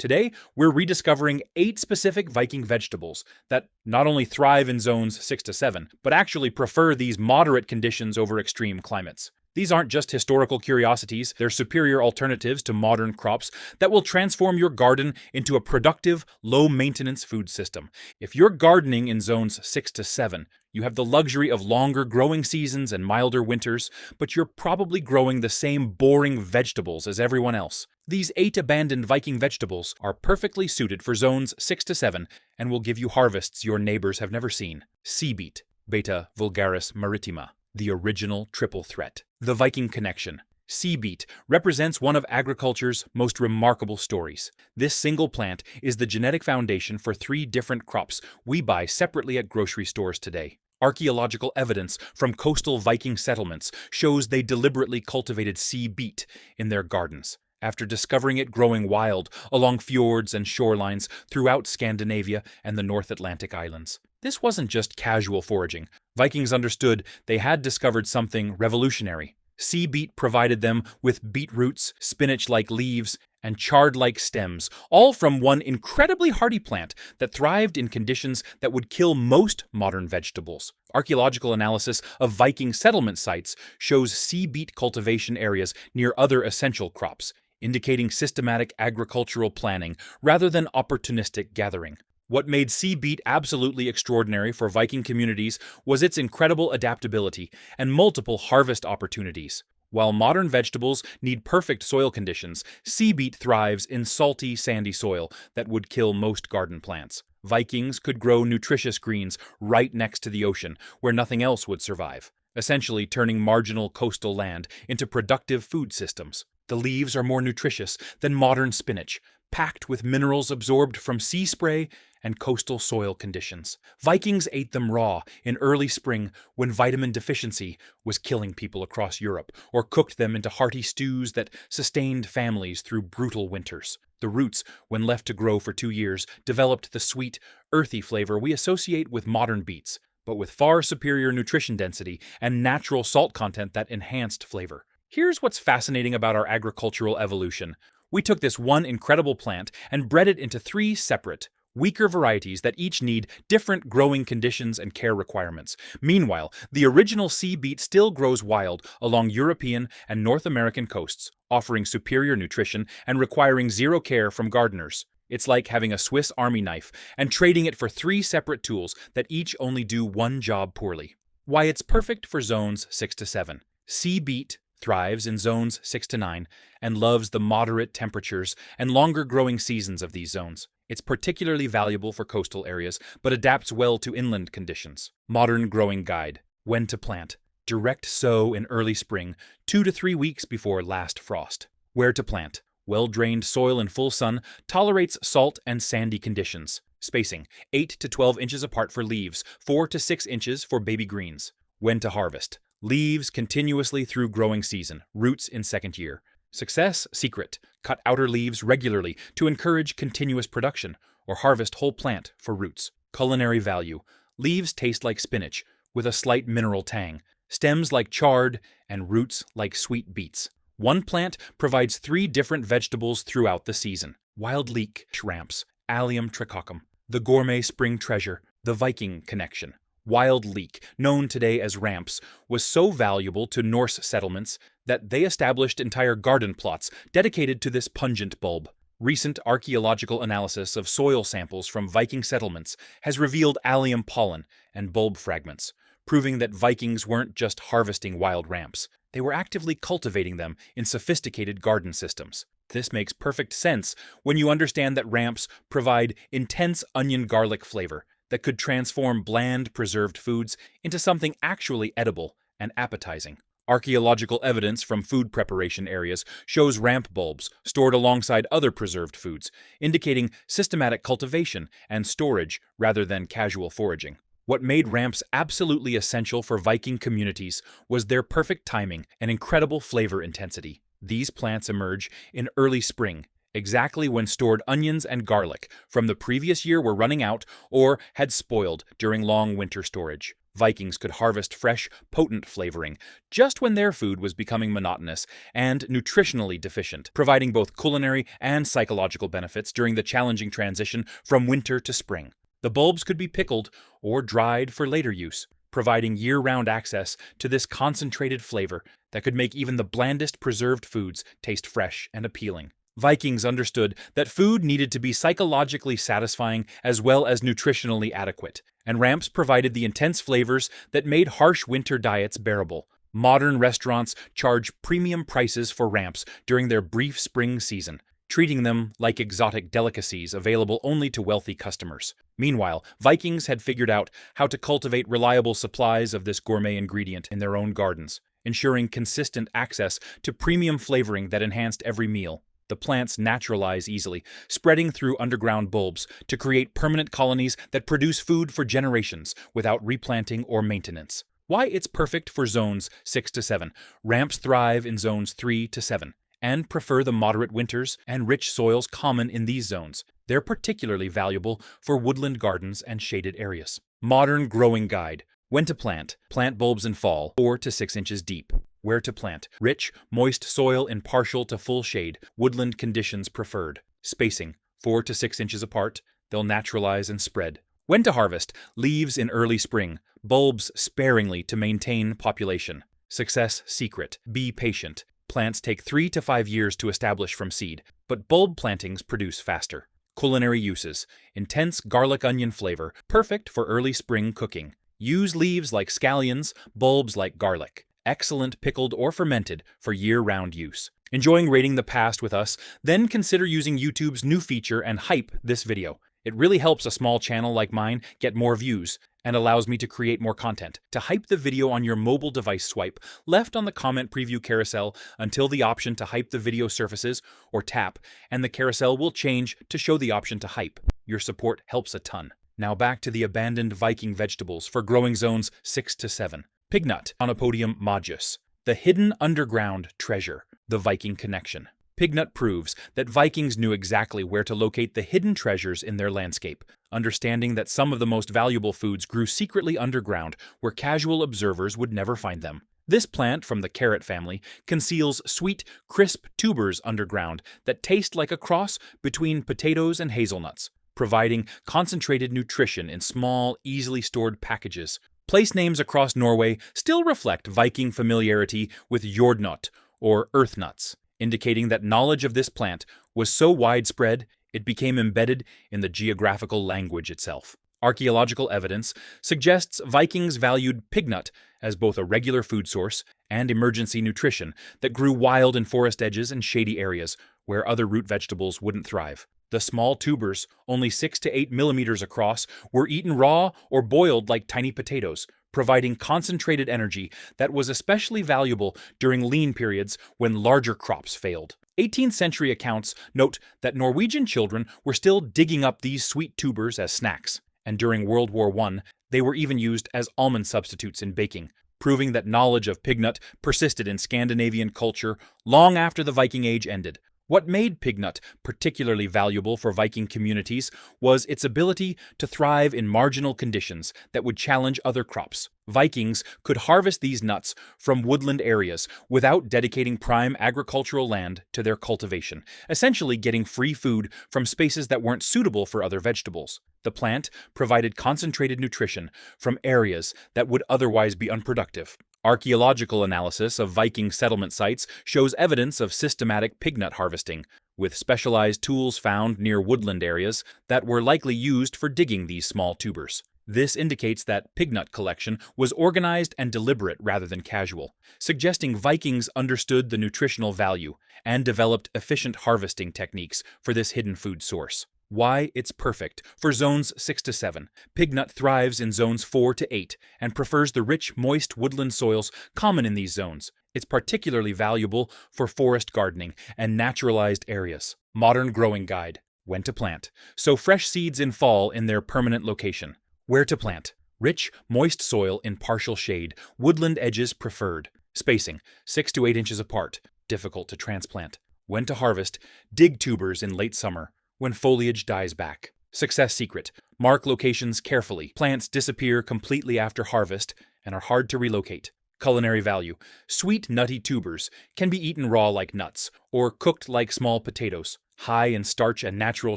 Today, we're rediscovering 8 specific Viking vegetables that not only thrive in zones 6 to 7, but actually prefer these moderate conditions over extreme climates. These aren't just historical curiosities, they're superior alternatives to modern crops that will transform your garden into a productive, low-maintenance food system. If you're gardening in zones 6 to 7, you have the luxury of longer growing seasons and milder winters, but you're probably growing the same boring vegetables as everyone else. These 8 abandoned Viking vegetables are perfectly suited for zones 6 to 7 and will give you harvests your neighbors have never seen. Sea beet, Beta vulgaris maritima, the original triple threat. The Viking connection. Sea beet represents one of agriculture's most remarkable stories. This single plant is the genetic foundation for 3 different crops we buy separately at grocery stores today. Archaeological evidence from coastal Viking settlements shows they deliberately cultivated sea beet in their gardens. After discovering it growing wild along fjords and shorelines throughout Scandinavia and the North Atlantic islands. This wasn't just casual foraging. Vikings understood they had discovered something revolutionary. Sea beet provided them with beet roots, spinach-like leaves, and chard-like stems, all from one incredibly hardy plant that thrived in conditions that would kill most modern vegetables. Archaeological analysis of Viking settlement sites shows sea beet cultivation areas near other essential crops, indicating systematic agricultural planning rather than opportunistic gathering. What made sea beet absolutely extraordinary for Viking communities was its incredible adaptability and multiple harvest opportunities. While modern vegetables need perfect soil conditions, sea beet thrives in salty, sandy soil that would kill most garden plants. Vikings could grow nutritious greens right next to the ocean, where nothing else would survive, essentially turning marginal coastal land into productive food systems. The leaves are more nutritious than modern spinach, packed with minerals absorbed from sea spray and coastal soil conditions. Vikings ate them raw in early spring when vitamin deficiency was killing people across Europe, or cooked them into hearty stews that sustained families through brutal winters. The roots, when left to grow for 2 years, developed the sweet, earthy flavor we associate with modern beets, but with far superior nutrition density and natural salt content that enhanced flavor. Here's what's fascinating about our agricultural evolution. We took this one incredible plant and bred it into 3 separate, weaker varieties that each need different growing conditions and care requirements. Meanwhile, the original sea beet still grows wild along European and North American coasts, offering superior nutrition and requiring zero care from gardeners. It's like having a Swiss Army knife and trading it for 3 separate tools that each only do one job poorly. Why it's perfect for zones 6 to 7. Sea beet thrives in zones 6 to 9 and loves the moderate temperatures and longer growing seasons of these zones. It's particularly valuable for coastal areas, but adapts well to inland conditions. Modern growing guide. When to plant. Direct sow in early spring, 2 to 3 weeks before last frost. Where to plant. Well-drained soil in full sun tolerates salt and sandy conditions. Spacing, 8 to 12 inches apart for leaves, 4 to 6 inches for baby greens. When to harvest. Leaves continuously through growing season, roots in second year. Success secret. Cut outer leaves regularly to encourage continuous production, or harvest whole plant for roots. Culinary value. Leaves taste like spinach, with a slight mineral tang. Stems like chard, and roots like sweet beets. One plant provides 3 different vegetables throughout the season. Wild leek, ramps, Allium tricoccum. The gourmet spring treasure, the Viking connection. Wild leek, known today as ramps, was so valuable to Norse settlements that they established entire garden plots dedicated to this pungent bulb. Recent archaeological analysis of soil samples from Viking settlements has revealed allium pollen and bulb fragments, proving that Vikings weren't just harvesting wild ramps, they were actively cultivating them in sophisticated garden systems. This makes perfect sense when you understand that ramps provide intense onion garlic flavor that could transform bland, preserved foods into something actually edible and appetizing. Archaeological evidence from food preparation areas shows ramp bulbs stored alongside other preserved foods, indicating systematic cultivation and storage rather than casual foraging. What made ramps absolutely essential for Viking communities was their perfect timing and incredible flavor intensity. These plants emerge in early spring, exactly when stored onions and garlic from the previous year were running out or had spoiled during long winter storage. Vikings could harvest fresh, potent flavoring just when their food was becoming monotonous and nutritionally deficient, providing both culinary and psychological benefits during the challenging transition from winter to spring. The bulbs could be pickled or dried for later use, providing year-round access to this concentrated flavor that could make even the blandest preserved foods taste fresh and appealing. Vikings understood that food needed to be psychologically satisfying as well as nutritionally adequate, and ramps provided the intense flavors that made harsh winter diets bearable. Modern restaurants charge premium prices for ramps during their brief spring season, treating them like exotic delicacies available only to wealthy customers. Meanwhile, Vikings had figured out how to cultivate reliable supplies of this gourmet ingredient in their own gardens, ensuring consistent access to premium flavoring that enhanced every meal. The plants naturalize easily, spreading through underground bulbs to create permanent colonies that produce food for generations without replanting or maintenance. Why it's perfect for zones 6 to 7. Ramps thrive in zones 3 to 7 and prefer the moderate winters and rich soils common in these zones. They're particularly valuable for woodland gardens and shaded areas. Modern growing guide. When to plant. Plant bulbs in fall, 4 to 6 inches deep. Where to plant. Rich, moist soil in partial to full shade. Woodland conditions preferred. Spacing. 4 to 6 inches apart. They'll naturalize and spread. When to harvest. Leaves in early spring. Bulbs sparingly to maintain population. Success secret. Be patient. Plants take 3 to 5 years to establish from seed, but bulb plantings produce faster. Culinary uses. Intense garlic onion flavor, perfect for early spring cooking. Use leaves like scallions, bulbs like garlic. Excellent pickled or fermented for year-round use. Enjoying rating the past with us? Then consider using YouTube's new feature and hype this video. It really helps a small channel like mine get more views and allows me to create more content. To hype the video on your mobile device, swipe left on the comment preview carousel until the option to hype the video surfaces, or tap, and the carousel will change to show the option to hype. Your support helps a ton. Now back to the abandoned Viking vegetables for growing zones 6 to 7. Pignut, Onopodium majus, the hidden underground treasure, the Viking connection. Pignut proves that Vikings knew exactly where to locate the hidden treasures in their landscape, understanding that some of the most valuable foods grew secretly underground where casual observers would never find them. This plant from the carrot family conceals sweet, crisp tubers underground that taste like a cross between potatoes and hazelnuts, providing concentrated nutrition in small, easily stored packages. Place names across Norway still reflect Viking familiarity with jordnot, or earth nuts, indicating that knowledge of this plant was so widespread it became embedded in the geographical language itself. Archaeological evidence suggests Vikings valued pignut as both a regular food source and emergency nutrition that grew wild in forest edges and shady areas where other root vegetables wouldn't thrive. The small tubers, only 6 to 8 millimeters across, were eaten raw or boiled like tiny potatoes, providing concentrated energy that was especially valuable during lean periods when larger crops failed. 18th century accounts note that Norwegian children were still digging up these sweet tubers as snacks, and during World War I, they were even used as almond substitutes in baking, proving that knowledge of pignut persisted in Scandinavian culture long after the Viking Age ended. What made pignut particularly valuable for Viking communities was its ability to thrive in marginal conditions that would challenge other crops. Vikings could harvest these nuts from woodland areas without dedicating prime agricultural land to their cultivation, essentially getting free food from spaces that weren't suitable for other vegetables. The plant provided concentrated nutrition from areas that would otherwise be unproductive. Archaeological analysis of Viking settlement sites shows evidence of systematic pignut harvesting, with specialized tools found near woodland areas that were likely used for digging these small tubers. This indicates that pignut collection was organized and deliberate rather than casual, suggesting Vikings understood the nutritional value and developed efficient harvesting techniques for this hidden food source. Why it's perfect for zones 6 to 7. Pignut thrives in zones 4 to 8 and prefers the rich, moist woodland soils common in these zones. It's particularly valuable for forest gardening and naturalized areas. Modern growing guide. When to plant. Sow fresh seeds in fall in their permanent location. Where to plant. Rich, moist soil in partial shade. Woodland edges preferred. Spacing. 6 to 8 inches apart. Difficult to transplant. When to harvest. Dig tubers in late summer, when foliage dies back. Success secret: mark locations carefully. Plants disappear completely after harvest and are hard to relocate. Culinary value: sweet, nutty tubers can be eaten raw like nuts or cooked like small potatoes. High in starch and natural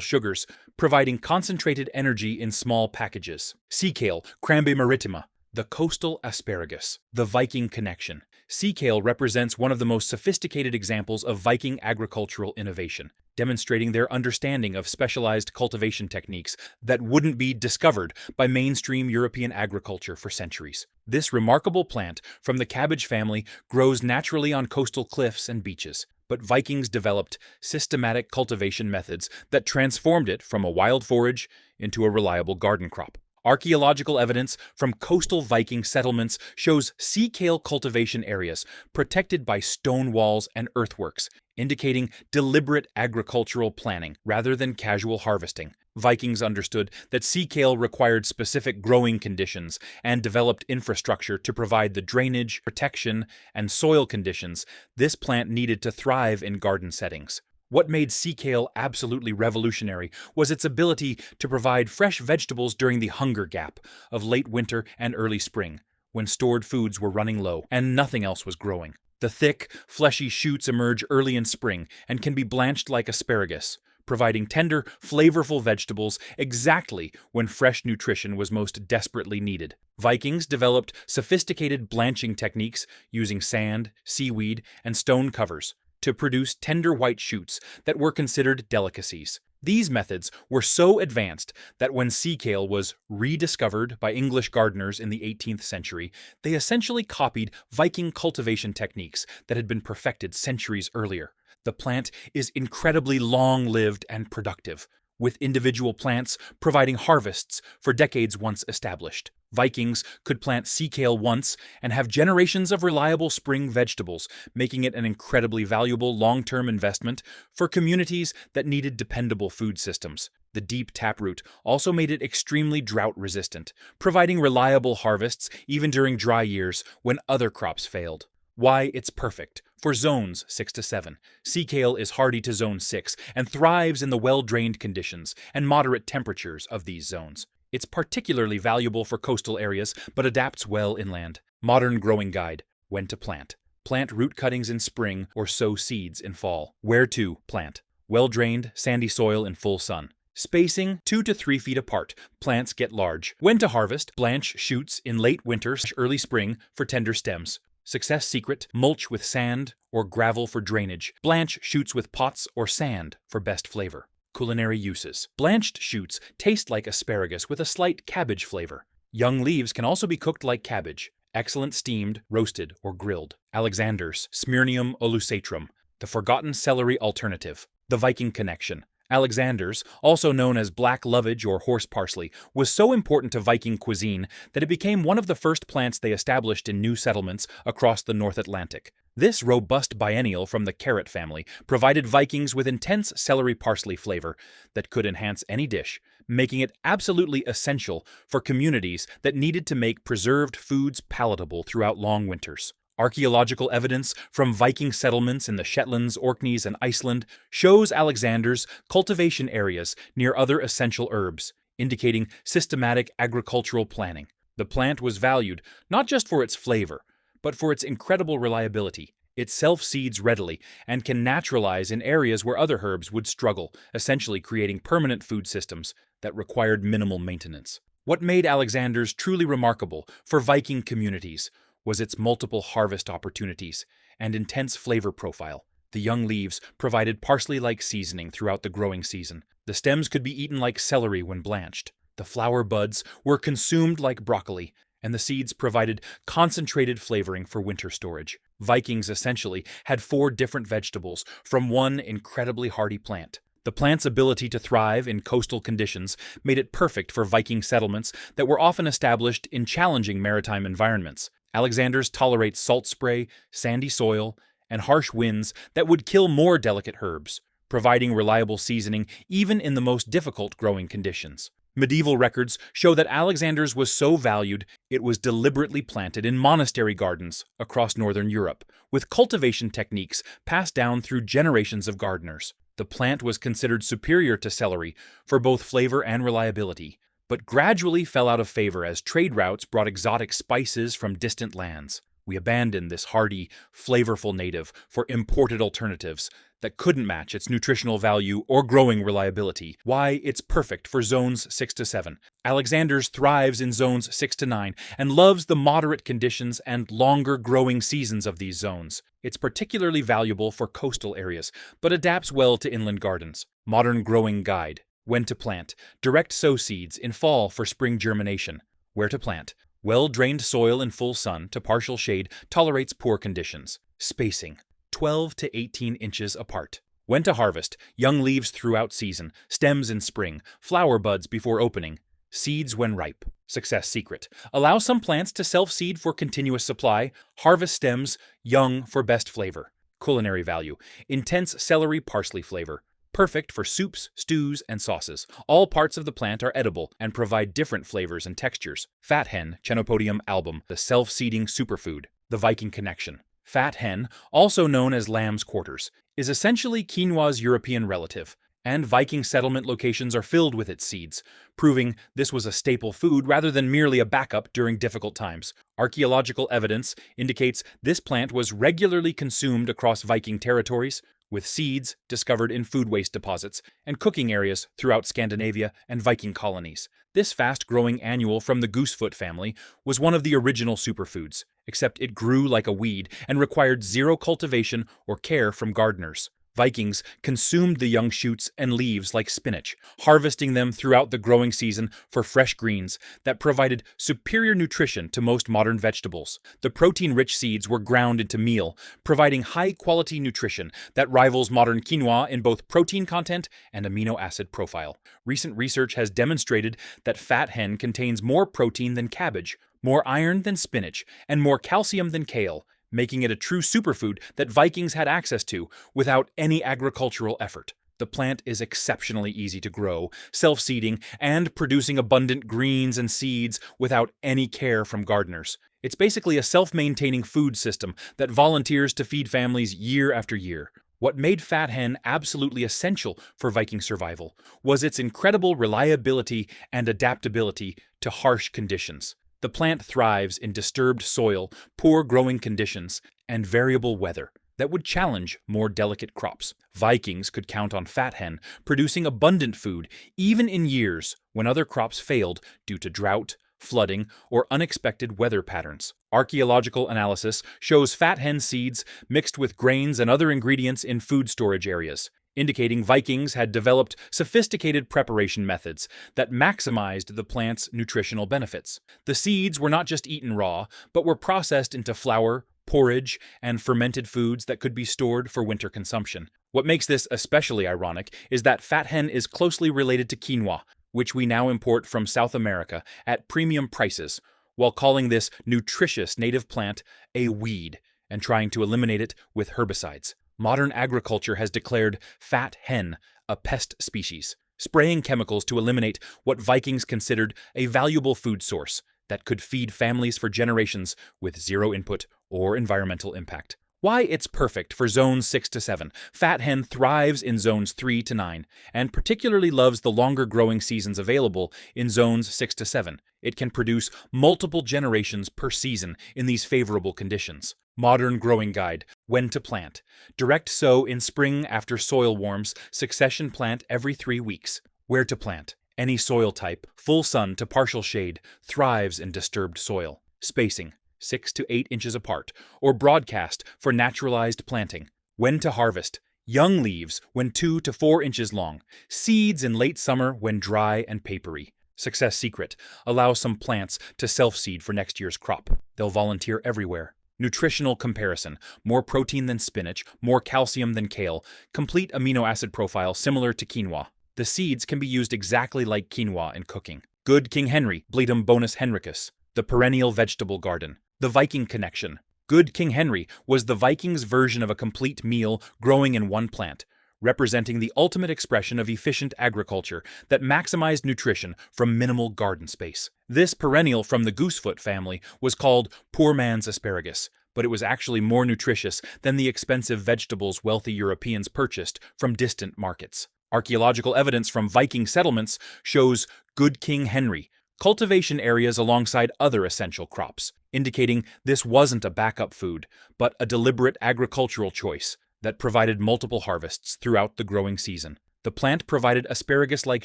sugars, providing concentrated energy in small packages. Sea kale, Crambe maritima, the coastal asparagus. The Viking connection. Sea kale represents one of the most sophisticated examples of Viking agricultural innovation, demonstrating their understanding of specialized cultivation techniques that wouldn't be discovered by mainstream European agriculture for centuries. This remarkable plant from the cabbage family grows naturally on coastal cliffs and beaches, but Vikings developed systematic cultivation methods that transformed it from a wild forage into a reliable garden crop. Archaeological evidence from coastal Viking settlements shows sea kale cultivation areas protected by stone walls and earthworks, indicating deliberate agricultural planning rather than casual harvesting. Vikings understood that sea kale required specific growing conditions and developed infrastructure to provide the drainage, protection, and soil conditions this plant needed to thrive in garden settings. What made sea kale absolutely revolutionary was its ability to provide fresh vegetables during the hunger gap of late winter and early spring, when stored foods were running low and nothing else was growing. The thick, fleshy shoots emerge early in spring and can be blanched like asparagus, providing tender, flavorful vegetables exactly when fresh nutrition was most desperately needed. Vikings developed sophisticated blanching techniques using sand, seaweed, and stone covers to produce tender white shoots that were considered delicacies. These methods were so advanced that when sea kale was rediscovered by English gardeners in the 18th century, they essentially copied Viking cultivation techniques that had been perfected centuries earlier. The plant is incredibly long-lived and productive, with individual plants providing harvests for decades once established. Vikings could plant sea kale once and have generations of reliable spring vegetables, making it an incredibly valuable long-term investment for communities that needed dependable food systems. The deep taproot also made it extremely drought-resistant, providing reliable harvests even during dry years when other crops failed. Why it's perfect for zones 6 to 7. Sea kale is hardy to zone 6 and thrives in the well-drained conditions and moderate temperatures of these zones. It's particularly valuable for coastal areas, but adapts well inland. Modern growing guide: when to plant. Plant root cuttings in spring or sow seeds in fall. Where to plant. Well-drained, sandy soil in full sun. Spacing 2 to 3 feet apart. Plants get large. When to harvest. Blanch shoots in late winter/early spring for tender stems. Success secret: mulch with sand or gravel for drainage. Blanch shoots with pots or sand for best flavor. Culinary uses: blanched shoots taste like asparagus with a slight cabbage flavor. Young leaves can also be cooked like cabbage. Excellent steamed, roasted, or grilled. Alexander's, Smyrnium olusatrum, the forgotten celery alternative. The Viking connection. Alexander's, also known as black lovage or horse parsley, was so important to Viking cuisine that it became one of the first plants they established in new settlements across the North Atlantic. This robust biennial from the carrot family provided Vikings with intense celery parsley flavor that could enhance any dish, making it absolutely essential for communities that needed to make preserved foods palatable throughout long winters. Archaeological evidence from Viking settlements in the Shetlands, Orkneys, and Iceland shows Alexander's cultivation areas near other essential herbs, indicating systematic agricultural planning. The plant was valued not just for its flavor, but for its incredible reliability. It self-seeds readily and can naturalize in areas where other herbs would struggle, essentially creating permanent food systems that required minimal maintenance. What made Alexander's truly remarkable for Viking communities was its multiple harvest opportunities and intense flavor profile. The young leaves provided parsley-like seasoning throughout the growing season. The stems could be eaten like celery when blanched. The flower buds were consumed like broccoli, and the seeds provided concentrated flavoring for winter storage. Vikings essentially had 4 different vegetables from one incredibly hardy plant. The plant's ability to thrive in coastal conditions made it perfect for Viking settlements that were often established in challenging maritime environments. Alexander's tolerates salt spray, sandy soil, and harsh winds that would kill more delicate herbs, providing reliable seasoning even in the most difficult growing conditions. Medieval records show that Alexander's was so valued it was deliberately planted in monastery gardens across northern Europe, with cultivation techniques passed down through generations of gardeners. The plant was considered superior to celery for both flavor and reliability, but gradually fell out of favor as trade routes brought exotic spices from distant lands. We abandoned this hardy, flavorful native for imported alternatives that couldn't match its nutritional value or growing reliability. Why, it's perfect for zones 6 to 7. Alexander's thrives in zones 6 to 9 and loves the moderate conditions and longer growing seasons of these zones. It's particularly valuable for coastal areas, but adapts well to inland gardens. Modern growing guide. When to plant. Direct sow seeds in fall for spring germination. Where to plant. Well-drained soil in full sun to partial shade tolerates poor conditions. Spacing. 12 to 18 inches apart. When to harvest. Young leaves throughout season, stems in spring, flower buds before opening, seeds when ripe. Success secret. Allow some plants to self-seed for continuous supply, harvest stems young for best flavor. Culinary value. Intense celery parsley flavor. Perfect for soups, stews, and sauces. All parts of the plant are edible and provide different flavors and textures. Fat hen, Chenopodium album, the self-seeding superfood. The Viking connection. Fat hen, also known as lamb's quarters, is essentially quinoa's European relative, and Viking settlement locations are filled with its seeds, proving this was a staple food rather than merely a backup during difficult times. Archaeological evidence indicates this plant was regularly consumed across Viking territories, with seeds discovered in food waste deposits and cooking areas throughout Scandinavia and Viking colonies. This fast-growing annual from the goosefoot family was one of the original superfoods, except it grew like a weed and required zero cultivation or care from gardeners. Vikings consumed the young shoots and leaves like spinach, harvesting them throughout the growing season for fresh greens that provided superior nutrition to most modern vegetables. The protein-rich seeds were ground into meal, providing high-quality nutrition that rivals modern quinoa in both protein content and amino acid profile. Recent research has demonstrated that fat hen contains more protein than cabbage, more iron than spinach, and more calcium than kale, making it a true superfood that Vikings had access to without any agricultural effort. The plant is exceptionally easy to grow, self-seeding, and producing abundant greens and seeds without any care from gardeners. It's basically a self-maintaining food system that volunteers to feed families year after year. What made fat hen absolutely essential for Viking survival was its incredible reliability and adaptability to harsh conditions. The plant thrives in disturbed soil, poor growing conditions, and variable weather that would challenge more delicate crops. Vikings could count on fat hen producing abundant food even in years when other crops failed due to drought, flooding, or unexpected weather patterns. Archaeological analysis shows fat hen seeds mixed with grains and other ingredients in food storage areas, indicating Vikings had developed sophisticated preparation methods that maximized the plant's nutritional benefits. The seeds were not just eaten raw, but were processed into flour, porridge, and fermented foods that could be stored for winter consumption. What makes this especially ironic is that fat hen is closely related to quinoa, which we now import from South America at premium prices, while calling this nutritious native plant a weed and trying to eliminate it with herbicides. Modern agriculture has declared fat hen a pest species, spraying chemicals to eliminate what Vikings considered a valuable food source that could feed families for generations with zero input or environmental impact. Why it's perfect for zones 6 to 7. Fat hen thrives in zones 3 to 9, and particularly loves the longer growing seasons available in zones 6 to 7. It can produce multiple generations per season in these favorable conditions. Modern growing guide. When to plant. Direct sow in spring after soil warms, succession plant every 3 weeks. Where to plant. Any soil type, full sun to partial shade, thrives in disturbed soil. Spacing. 6 to 8 inches apart, or broadcast for naturalized planting. When to harvest. Young leaves when 2 to 4 inches long. Seeds in late summer when dry and papery. Success secret. Allow some plants to self-seed for next year's crop. They'll volunteer everywhere. Nutritional comparison. More protein than spinach, more calcium than kale. Complete amino acid profile similar to quinoa. The seeds can be used exactly like quinoa in cooking. Good King Henry, Bletum bonus henricus. The perennial vegetable garden. The Viking connection. Good King Henry was the Vikings' version of a complete meal growing in one plant, representing the ultimate expression of efficient agriculture that maximized nutrition from minimal garden space. This perennial from the goosefoot family was called poor man's asparagus, but it was actually more nutritious than the expensive vegetables wealthy Europeans purchased from distant markets. Archaeological evidence from Viking settlements shows Good King Henry cultivation areas alongside other essential crops, indicating this wasn't a backup food, but a deliberate agricultural choice that provided multiple harvests throughout the growing season. The plant provided asparagus-like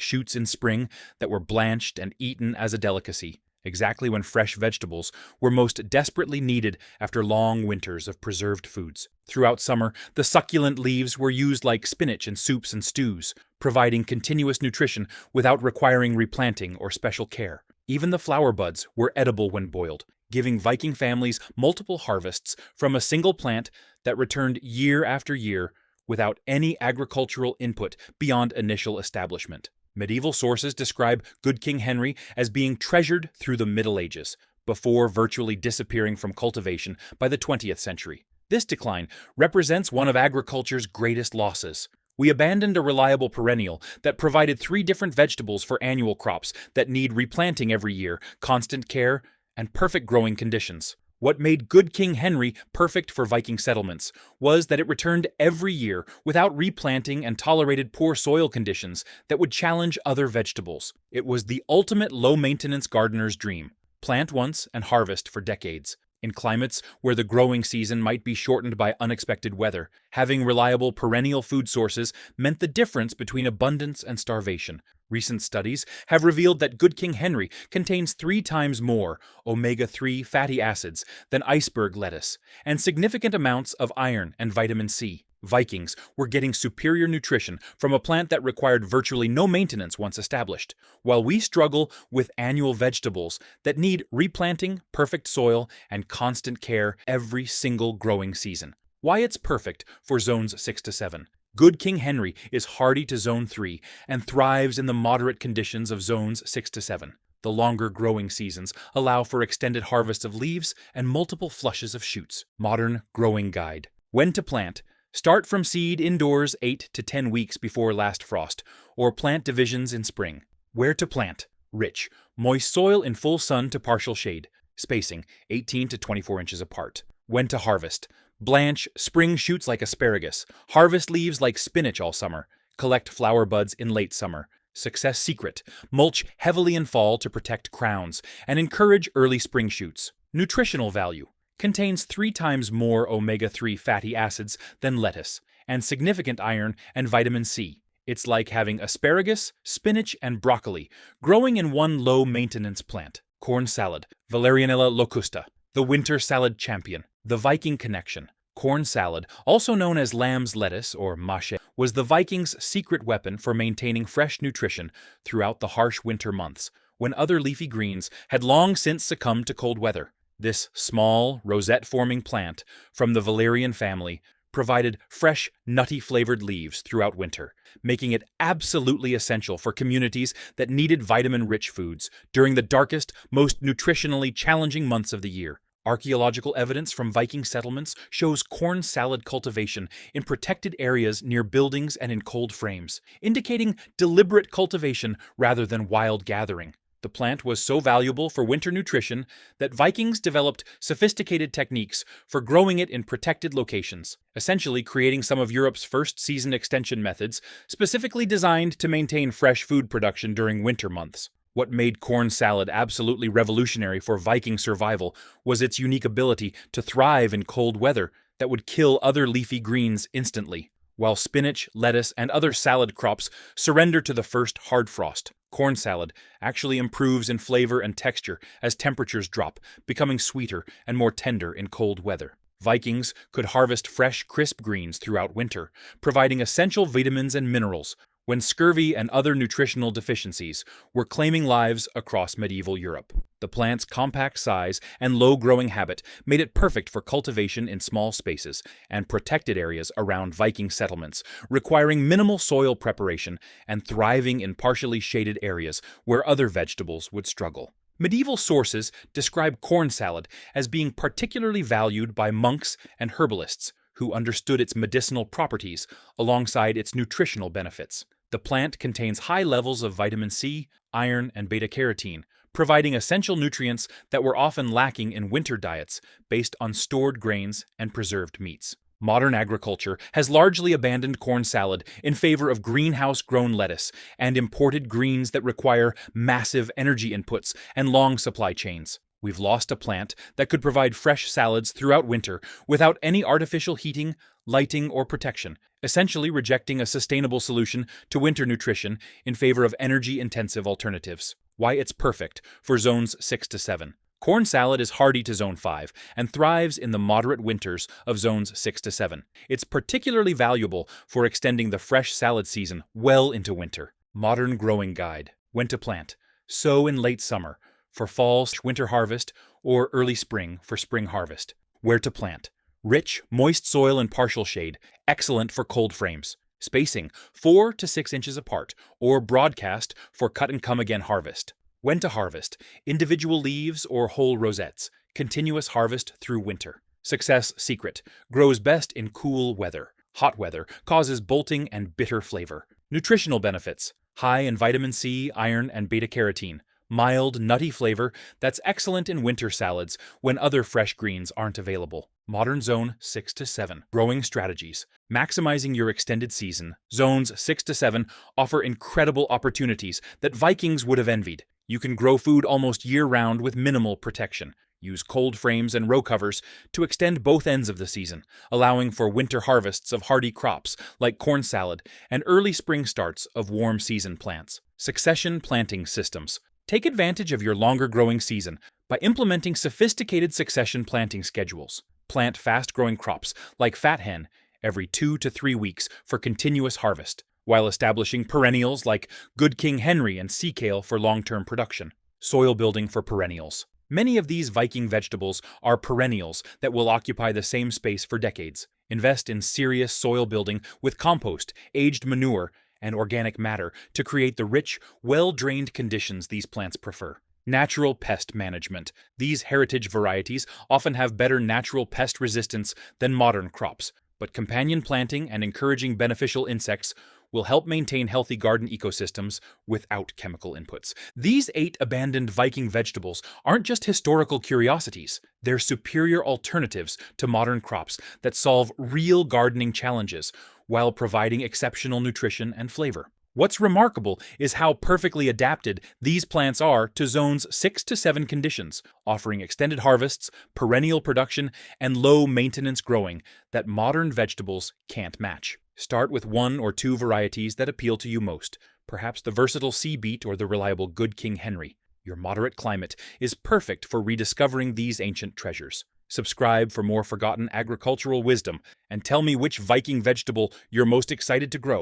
shoots in spring that were blanched and eaten as a delicacy, exactly when fresh vegetables were most desperately needed after long winters of preserved foods. Throughout summer, the succulent leaves were used like spinach in soups and stews, providing continuous nutrition without requiring replanting or special care. Even the flower buds were edible when boiled, giving Viking families multiple harvests from a single plant that returned year after year without any agricultural input beyond initial establishment. Medieval sources describe Good King Henry as being treasured through the Middle Ages, before virtually disappearing from cultivation by the 20th century. This decline represents one of agriculture's greatest losses. We abandoned a reliable perennial that provided 3 different vegetables for annual crops that need replanting every year, constant care, and perfect growing conditions. What made Good King Henry perfect for Viking settlements was that it returned every year without replanting and tolerated poor soil conditions that would challenge other vegetables. It was the ultimate low-maintenance gardener's dream: plant once and harvest for decades. In climates where the growing season might be shortened by unexpected weather, having reliable perennial food sources meant the difference between abundance and starvation. Recent studies have revealed that Good King Henry contains 3 times more omega-3 fatty acids than iceberg lettuce, and significant amounts of iron and vitamin C. Vikings were getting superior nutrition from a plant that required virtually no maintenance once established, while we struggle with annual vegetables that need replanting, perfect soil, and constant care every single growing season. Why it's perfect for zones 6 to 7. Good King Henry is hardy to zone 3 and thrives in the moderate conditions of zones 6 to 7. The longer growing seasons allow for extended harvest of leaves and multiple flushes of shoots. Modern growing guide. When to plant. Start from seed indoors 8 to 10 weeks before last frost, or plant divisions in spring. Where to plant. Rich, moist soil in full sun to partial shade. Spacing 18 to 24 inches apart. When to harvest. Blanch spring shoots like asparagus. Harvest leaves like spinach all summer. Collect flower buds in late summer. Success secret. Mulch heavily in fall to protect crowns and encourage early spring shoots. Nutritional value. Contains 3 times more omega-3 fatty acids than lettuce, and significant iron and vitamin C. It's like having asparagus, spinach, and broccoli growing in one low-maintenance plant. Corn salad. Valerianella locusta. The winter salad champion. The Viking connection. Corn salad, also known as lamb's lettuce or mâché, was the Vikings' secret weapon for maintaining fresh nutrition throughout the harsh winter months, when other leafy greens had long since succumbed to cold weather. This small, rosette-forming plant from the valerian family provided fresh, nutty-flavored leaves throughout winter, making it absolutely essential for communities that needed vitamin-rich foods during the darkest, most nutritionally challenging months of the year. Archaeological evidence from Viking settlements shows corn salad cultivation in protected areas near buildings and in cold frames, indicating deliberate cultivation rather than wild gathering. The plant was so valuable for winter nutrition that Vikings developed sophisticated techniques for growing it in protected locations, essentially creating some of Europe's first season extension methods specifically designed to maintain fresh food production during winter months. What made corn salad absolutely revolutionary for Viking survival was its unique ability to thrive in cold weather that would kill other leafy greens instantly. While spinach, lettuce, and other salad crops surrender to the first hard frost, corn salad actually improves in flavor and texture as temperatures drop, becoming sweeter and more tender in cold weather. Vikings could harvest fresh, crisp greens throughout winter, providing essential vitamins and minerals when scurvy and other nutritional deficiencies were claiming lives across medieval Europe. The plant's compact size and low growing habit made it perfect for cultivation in small spaces and protected areas around Viking settlements, requiring minimal soil preparation and thriving in partially shaded areas where other vegetables would struggle. Medieval sources describe corn salad as being particularly valued by monks and herbalists who understood its medicinal properties alongside its nutritional benefits. The plant contains high levels of vitamin C, iron, and beta-carotene, providing essential nutrients that were often lacking in winter diets based on stored grains and preserved meats. Modern agriculture has largely abandoned corn salad in favor of greenhouse-grown lettuce and imported greens that require massive energy inputs and long supply chains. We've lost a plant that could provide fresh salads throughout winter without any artificial heating, lighting, or protection, essentially rejecting a sustainable solution to winter nutrition in favor of energy-intensive alternatives. Why it's perfect for zones 6 to 7. Corn salad is hardy to zone 5 and thrives in the moderate winters of zones 6 to 7. It's particularly valuable for extending the fresh salad season well into winter. Modern growing guide. When to plant. Sow in late summer for fall/winter harvest or early spring for spring harvest. Where to plant. Rich, moist soil and partial shade, excellent for cold frames. Spacing 4 to 6 inches apart or broadcast for cut-and-come-again harvest. When to harvest. Individual leaves or whole rosettes. Continuous harvest through winter. Success secret. Grows best in cool weather. Hot weather causes bolting and bitter flavor. Nutritional benefits. High in vitamin C, iron, and beta-carotene. Mild, nutty flavor that's excellent in winter salads when other fresh greens aren't available. Modern zone 6 to 7. Growing strategies. Maximizing your extended season, zones 6 to 7 offer incredible opportunities that Vikings would have envied. You can grow food almost year-round with minimal protection. Use cold frames and row covers to extend both ends of the season, allowing for winter harvests of hardy crops like corn salad and early spring starts of warm season plants. Succession planting systems. Take advantage of your longer growing season by implementing sophisticated succession planting schedules. Plant fast-growing crops like fat hen every 2 to 3 weeks for continuous harvest, while establishing perennials like Good King Henry and sea kale for long-term production. Soil building for perennials. Many of these Viking vegetables are perennials that will occupy the same space for decades. Invest in serious soil building with compost, aged manure, and organic matter to create the rich, well-drained conditions these plants prefer. Natural pest management. These heritage varieties often have better natural pest resistance than modern crops, but companion planting and encouraging beneficial insects will help maintain healthy garden ecosystems without chemical inputs. These 8 abandoned Viking vegetables aren't just historical curiosities, they're superior alternatives to modern crops that solve real gardening challenges while providing exceptional nutrition and flavor. What's remarkable is how perfectly adapted these plants are to zones 6 to 7 conditions, offering extended harvests, perennial production, and low-maintenance growing that modern vegetables can't match. Start with 1 or 2 varieties that appeal to you most, perhaps the versatile sea beet or the reliable Good King Henry. Your moderate climate is perfect for rediscovering these ancient treasures. Subscribe for more forgotten agricultural wisdom and tell me which Viking vegetable you're most excited to grow.